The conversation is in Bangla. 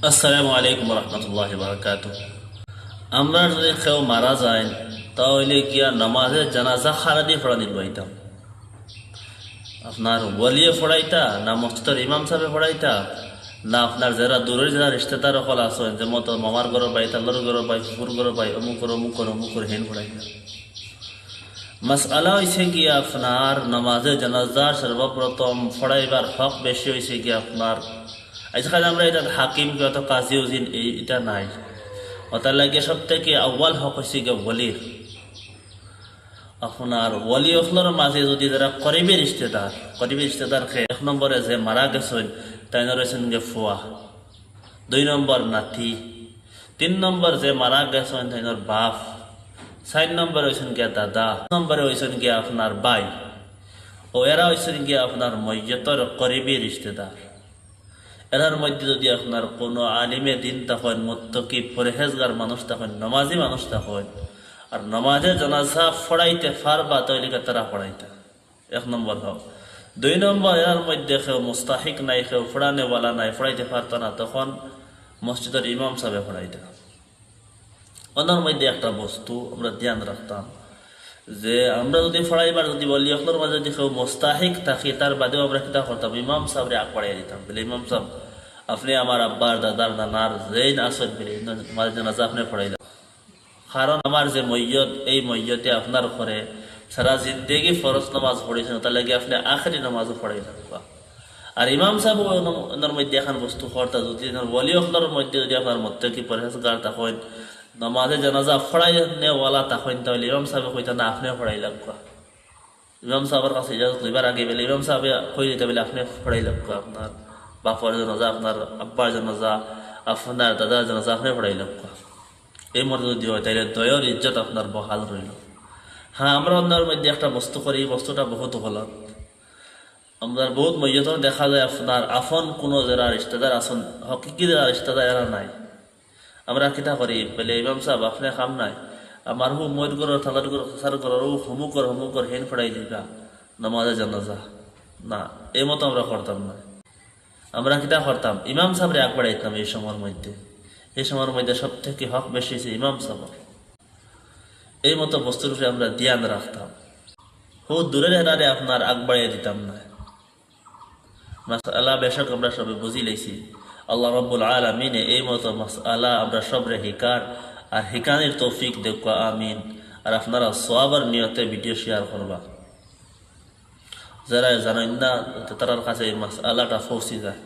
আসসালামু আলাইকুম রহমতুল্লাহ বারকাত। আমরা যদি কেউ মারা যায় তাহলে গিয়া নামাজের জানাজা খারাদি ফড়ানি লইতাম। আপনার ওয়ালিয়ে ফড়াইতা না মসজিদের ইমাম সাহেবে ফড়াইতা না আপনার যারা দূরের যারা রিশতেদার সকল আছেন যে মতো মামার ঘরের বাই তাল্লার ঘরের বাই ফুফুর ঘরের বাই অমুক হেন ফড়াইতা। মাসআলা হয়েছে গিয়া আপনার নামাজের জানাজা সর্বপ্রথম ফড়াইবার হক বেশি হয়েছে গিয়া আপনার আজকাল আমরা এটা হাকিম কি অত কাজী উজিন এটা নাই। ওটার লাগে সব থেকে আউ্বাল হক হয়েছে গিয়ে ওয়ালির। আপনার ওয়ালি অখলোর মাঝে যদি যারা করিবের রিশতেদার খে এক নম্বরে যে মারা গেছেন তাই রয়েছেন গে ফুয়া, 2 নম্বর নাতি, 3 নম্বর যে মারা গেছেন তাই বাপ, 4 নম্বরে হয়েছেন গিয়া দাদা, নম্বরে হয়েছেন গিয়া আপনার ভাই। ও এরা হয়েছেন গিয়া আপনার মৈয়তর করিবের রিশতেদার। এরার মধ্যে যদি আপনার কোনো আলিমে দিন তখন মুত্তকি পরহেজগার মানুষ তখন নমাজি মানুষ তখন আর নমাজে জানাজা ফড়াইতে পারবা তাইলে তারা ফড়াইতা এক নম্বর হোক। 2 নম্বর এর মধ্যে কেউ মুস্তাহিক নাই, কেউ ফড়ানেওয়ালা নাই, ফড়াইতে পারত না, তখন মসজিদের ইমাম সাহেব ফড়াইতা। ওনার মধ্যে একটা বস্তু আমরা ধ্যান রাখতাম যে আমরা যদি ফড়াইবার যদি বলি আপনার মাঝে যদি কেউ মুস্তাহিক থাকি তার বাদেও আমরা কিতা করতাম, ইমাম সাহেবরে আগ পড়াই দিতাম বলে ইমাম সাহেব আপনি আমার আব্বার দাদার নানার যেই আসন বলে মাঝে জানাজা আপনি ফড়াইলাম। কারণ আমার যে মৈয়ত এই মৈয়তে আপনার ঘরে সারা জিন্দেগি ফরজ নামাজ পড়েছেন তার লাগে আপনি আখেরি নামাজও পড়াই রাখবা। আর ইমাম সাহেব ওনার মধ্যে এখন বস্তু করতা যদি ওয়ালি আপনার মধ্যে যদি আপনার মুত্তাকি পরহেজগার তখন নামাজে জানাজা ফড়াই নেওয়ালা তখন তাহলে ইমাম সাহেব কইতা না আপনি ফড়াই লাগবা। ইমাম সাহেবের কাছে ইজাজত লইবার আগে বলে ইমাম সাহেব কই দিতে বলে আপনি ফড়াই লাগবা। আপনার বাপর জানাজা, আপনার আব্বার জানাজা, আপনার দাদার জানাজা আপনি ফড়াই লাগবা। এই মর্যাদা যদি হয় তাইলে দয়ের ইজ্জত আপনার বহাল রইল। হ্যাঁ, আমরা অন্যের মধ্যে একটা বস্তু করি, এই বস্তুটা বহুত গলত। আমরা বহুত মৈয়ত দেখা যায় আপনার আফন কোনো যারা রিশতেদার আসন হকিকি যারা রিশতেদার এরা নাই। আমরা কিতা করি বলে ইমাম সাহেব আপনি কাম নাই আমার হু ময়ূর করর থাকার সার করর হুমুকর হেন ফড়াই দিবা নামাজে জানাজা না, এই মতো আমরা করতাম না। আমরা কিতা করতাম ইমাম সাহেবরে আগ বাড়াইতাম। এই সময়ের মধ্যে সব থেকে হক বেশি হয়েছে ইমাম সাহেব। এই মতো বস্তুর উপরে আমরা ধ্যান রাখতাম। দূরের হেরারে আপনার আগ বাড়িয়ে দিতাম না। মাসআলা বেশক আমরা সবে বুঝি লাইছি। আল্লাহ রাব্বুল আলামিনে এই মতো মাসআলা আমরা সবরে হিকার আর হিকানের তৌফিক দেখবা, আমিন। আর আপনারা সওয়াবের নিয়তে ভিডিও শেয়ার করবা, যারা জানেন না তারার কাছে এই মাসআলাটা পৌঁছে যায়।